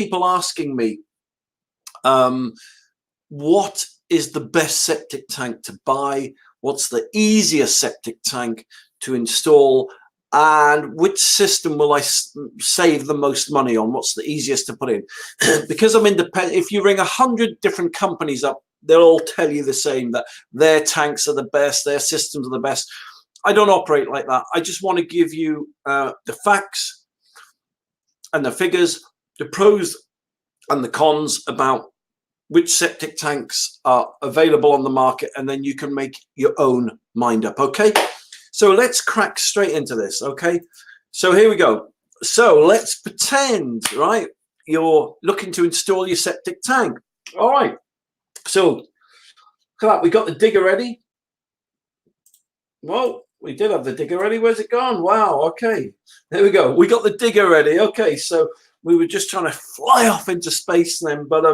people asking me, what is the best septic tank to buy? What's the easiest septic tank to install? And which system will I save the most money on? What's the easiest to put in? Because I'm independent, if you ring 100 different companies up, they'll all tell you the same, that their tanks are the best, their systems are the best. I don't operate like that. I just want to give you the facts and the figures, the pros and the cons about which septic tanks are available on the market, and then you can make your own mind up, okay? So let's crack straight into this, okay? So here we go. So let's pretend, right, you're looking to install your septic tank. All right. So look at that. We got the digger ready. Well, we did have the digger ready. Where's it gone? Wow. Okay. There we go. We got the digger ready. Okay. So we were just trying to fly off into space then, but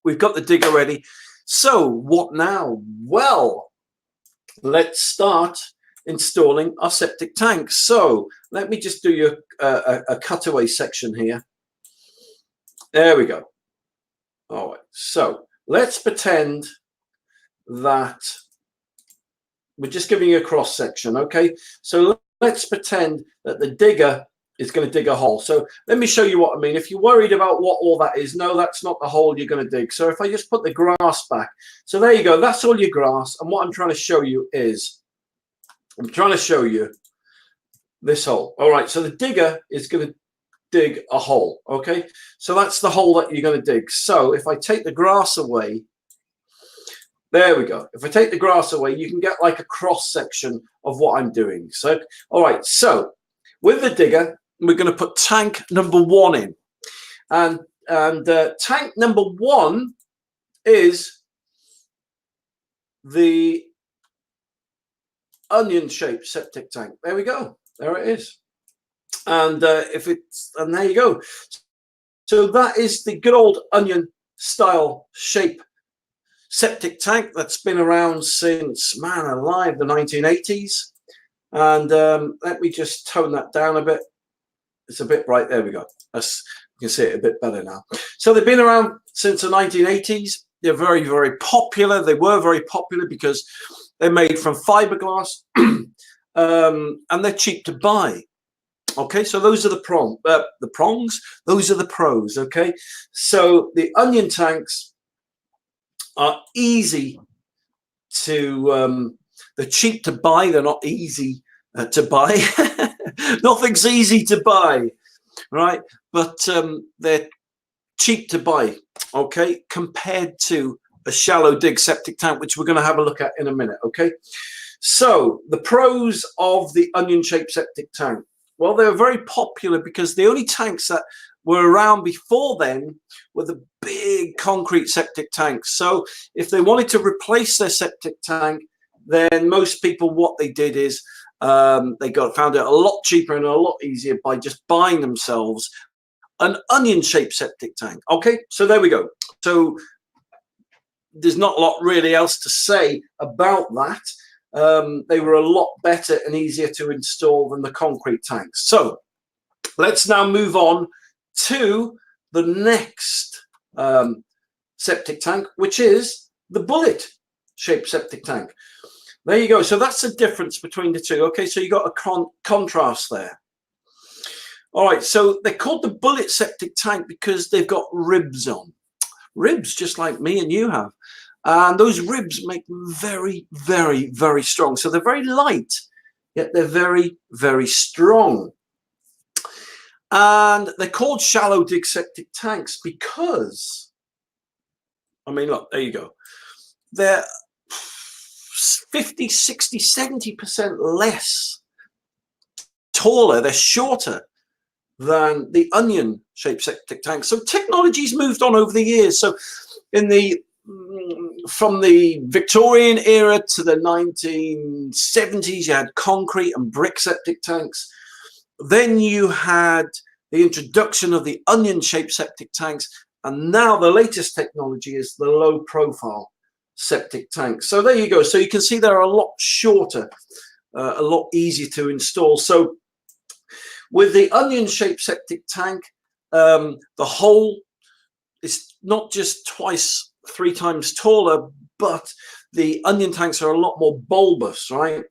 we've got the digger ready. So what now? Well, let's start installing our septic tank. So let me just do you a cutaway section here. There we go. All right. So let's pretend that we're just giving you a cross section. Okay. So let's pretend that the digger is going to dig a hole. So let me show you what I mean. If you're worried about what all that is, no, that's not the hole you're going to dig. So if I just put the grass back, so there you go, that's all your grass. And what I'm trying to show you is, I'm trying to show you this hole. All right, so the digger is going to dig a hole. Okay, so that's the hole that you're going to dig. So if I take the grass away, there we go. If I take the grass away, you can get like a cross section of what I'm doing. So, all right, so with the digger, we're going to put tank number 1 in, and tank number 1 is the onion-shaped septic tank. There we go. There it is. And and there you go. So that is the good old onion-style shape septic tank that's been around since, man alive, the 1980s. And let me just tone that down a bit. It's a bit bright. There we go. You can see it a bit better now. So they've been around since the 1980s. They're very, very popular. They were very popular because they're made from fiberglass and they're cheap to buy. Okay, so those are the prongs. Those are the pros. Okay, so the onion tanks are easy to. They're cheap to buy. They're not easy to buy. Nothing's easy to buy, right? But they're cheap to buy, okay, compared to a shallow dig septic tank, which we're going to have a look at in a minute, okay? So the pros of the onion-shaped septic tank. Well, they were very popular because the only tanks that were around before then were the big concrete septic tanks. So if they wanted to replace their septic tank, then most people, what they did is they found it a lot cheaper and a lot easier by just buying themselves an onion-shaped septic tank. Okay, so there we go. So there's not a lot really else to say about that. They were a lot better and easier to install than the concrete tanks. So let's now move on to the next septic tank, which is the bullet-shaped septic tank. There you go. So that's the difference between the two. Okay, so you got a contrast there. All right, so they're called the bullet septic tank because they've got ribs on. Ribs, just like me and you have. And those ribs make them very, very, very strong. So they're very light, yet they're very, very strong. And they're called shallow dig septic tanks because, I mean, look, there you go. They're 50, 60, 70% less taller. They're shorter than the onion-shaped septic tank. So technology's moved on over the years. So from the Victorian era to the 1970s, you had concrete and brick septic tanks. Then you had the introduction of the onion-shaped septic tanks. And now the latest technology is the low-profile septic tank. So there you go. So you can see they're a lot shorter, a lot easier to install. So with the onion-shaped septic tank, The hole is not just twice, 3 times taller, but the onion tanks are a lot more bulbous, right?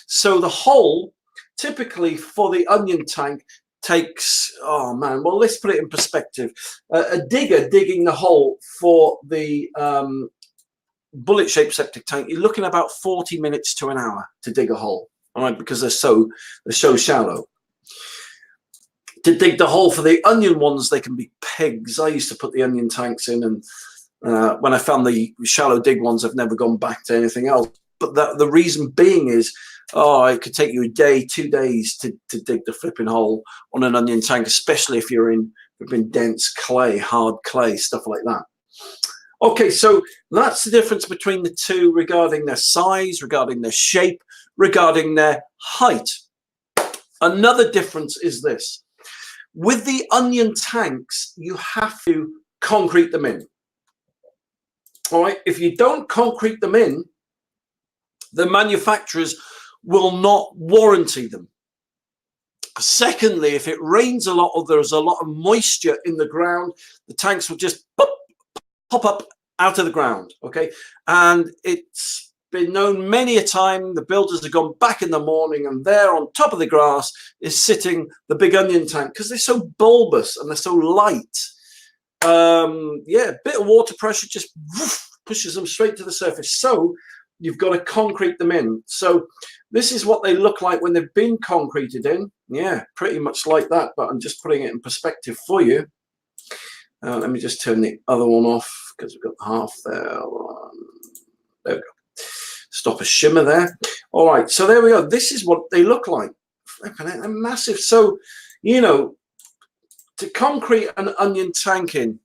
So the hole typically for the onion tank takes, oh man, well, let's put it in perspective. A digger digging the hole for the bullet-shaped septic tank, you're looking at about 40 minutes to an hour to dig a hole, all right, because they're so shallow. To dig the hole for the onion ones, they can be pigs. I used to put the onion tanks in, and when I found the shallow dig ones, I've never gone back to anything else. But the reason being is, it could take you a day, 2 days to dig the flipping hole on an onion tank, especially if you're in dense clay, hard clay, stuff like that. Okay, so that's the difference between the two regarding their size, regarding their shape, regarding their height. Another difference is this. With the onion tanks, you have to concrete them in. All right, if you don't concrete them in, the manufacturers will not warranty them. Secondly, if it rains a lot or there's a lot of moisture in the ground, the tanks will just pop up out of the ground, okay? And it's been known many a time the builders have gone back in the morning and there on top of the grass is sitting the big onion tank because they're so bulbous and they're so light. Yeah, a bit of water pressure just pushes them straight to the surface. So you've got to concrete them in. So this is what they look like when they've been concreted in. Yeah, pretty much like that, but I'm just putting it in perspective for you. Let me just turn the other one off because we've got half there. There we go. Stop a shimmer there. All right, so there we go. This is what they look like. They're massive. So, you know, to concrete an onion tank in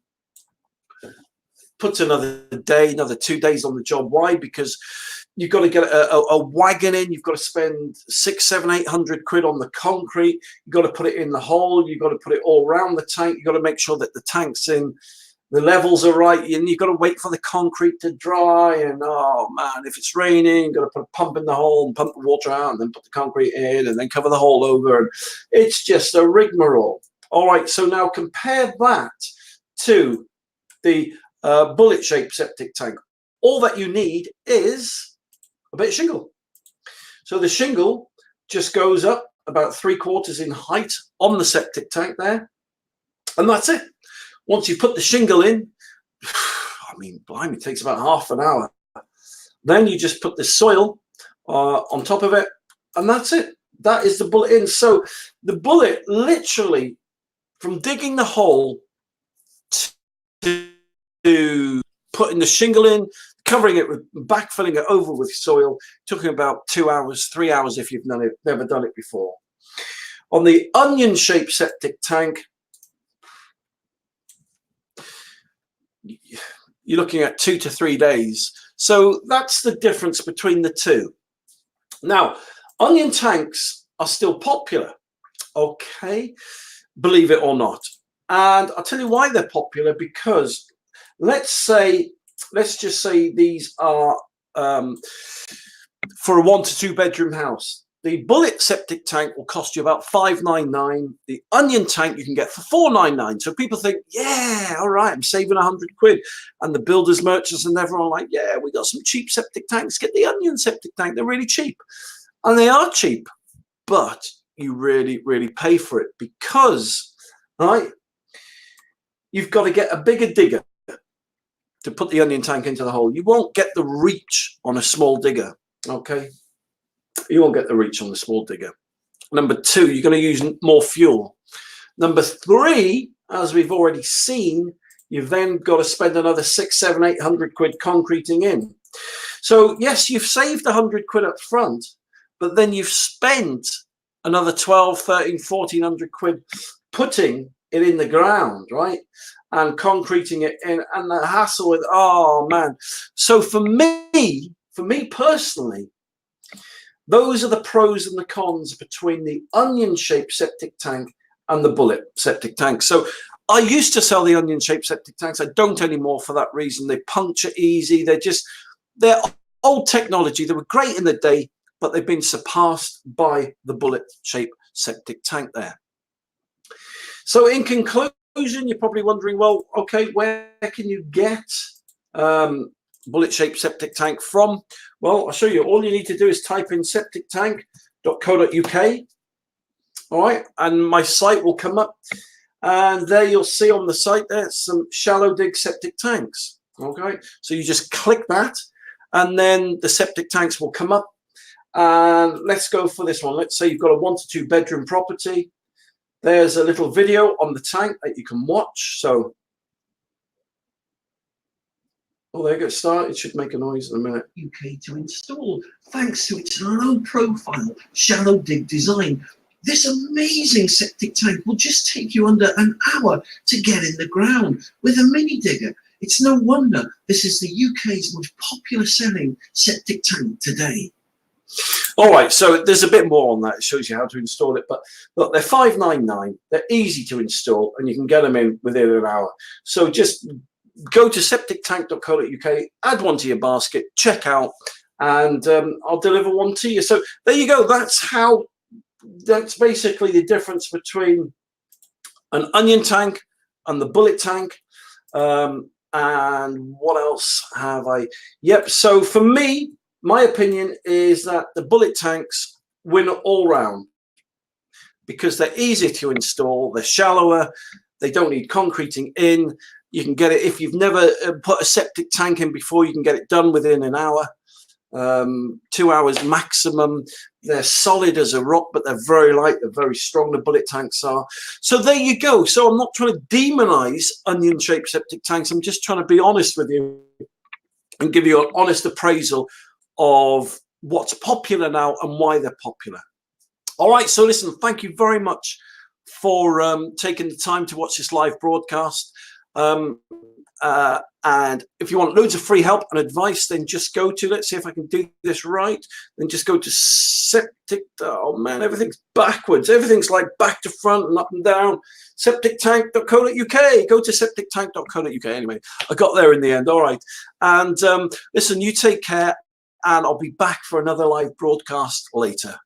puts another day, another 2 days on the job. Why? Because you've got to get a wagon in. You've got to spend 600, 700, 800 quid on the concrete. You've got to put it in the hole. You've got to put it all around the tank. You've got to make sure that the tank's in, the levels are right, and you've got to wait for the concrete to dry. And oh man, if it's raining, you've got to put a pump in the hole and pump the water out, and then put the concrete in, and then cover the hole over. And it's just a rigmarole. All right, so now compare that to the bullet-shaped septic tank. All that you need is a bit of shingle. So the shingle just goes up about 3/4 in height on the septic tank there, and that's it. Once you put the shingle in, I mean, blimey, it takes about half an hour. Then you just put the soil on top of it, and that's it. That is the bullet in. So the bullet literally, from digging the hole to putting the shingle in, covering it with, backfilling it over with soil, took about 2 hours, 3 hours if you've never done it before. On the onion-shaped septic tank, you're looking at 2 to 3 days. So that's the difference between the two. Now, onion tanks are still popular, okay, believe it or not. And I'll tell you why they're popular, because let's just say these are for a 1 to 2 bedroom house. The bullet septic tank will cost you about $599. The onion tank you can get for $499. So people think, yeah, all right, I'm saving 100 quid. And the builders, merchants, and everyone are like, yeah, we got some cheap septic tanks. Get the onion septic tank. They're really cheap. And they are cheap, but you really, really pay for it because, right, you've got to get a bigger digger to put the onion tank into the hole. You won't get the reach on a small digger, okay? You won't get the reach on the small digger. Number 2, you're going to use more fuel. Number 3, as we've already seen, you've then got to spend another 600, 700, 800 quid concreting in. So yes, you've saved 100 quid up front, but then you've spent another 12, 13, 1400 quid putting it in the ground, right? And concreting it in, and the hassle with, oh man. So for me personally, those are the pros and the cons between the onion-shaped septic tank and the bullet septic tank. So I used to sell the onion-shaped septic tanks. I don't anymore for that reason. They puncture easy. They're old technology. They were great in the day, but they've been surpassed by the bullet-shaped septic tank there. So in conclusion, You're probably wondering, well, okay, where can you get bullet-shaped septic tank from? Well, I'll show you. All you need to do is type in septictank.co.uk. All right, and my site will come up, and there you'll see on the site there's some shallow dig septic tanks. Okay, so you just click that, and then the septic tanks will come up. And let's go for this one. Let's say you've got a 1 to 2 bedroom property. There's a little video on the tank that you can watch. So, oh, there you go. Start. It should make a noise in a minute. UK to install, thanks to its low-profile, shallow dig design. This amazing septic tank will just take you under an hour to get in the ground with a mini digger. It's no wonder this is the UK's most popular selling septic tank today. All right, so there's a bit more on that. It shows you how to install it, but look, they're $5.99. They're easy to install, and you can get them in within an hour. So just go to septictank.co.uk, add one to your basket, check out, and I'll deliver one to you. So there you go. That's basically the difference between an onion tank and the bullet tank. And what else have I? Yep. So for me, my opinion is that the bullet tanks win all round because they're easier to install, they're shallower, they don't need concreting in. You can get it, if you've never put a septic tank in before, you can get it done within an hour, 2 hours maximum. They're solid as a rock, but they're very light, they're very strong, the bullet tanks are. So there you go. So I'm not trying to demonize onion-shaped septic tanks. I'm just trying to be honest with you and give you an honest appraisal of what's popular now and why they're popular. All right, so listen, thank you very much for taking the time to watch this live broadcast. And if you want loads of free help and advice, then just go to, let's see if I can do this right, then just go to septic, oh man, everything's backwards, everything's like back to front and up and down, septictank.co.uk, go to septictank.co.uk. Anyway, I got there in the end. All right, and listen, you take care, and I'll be back for another live broadcast later.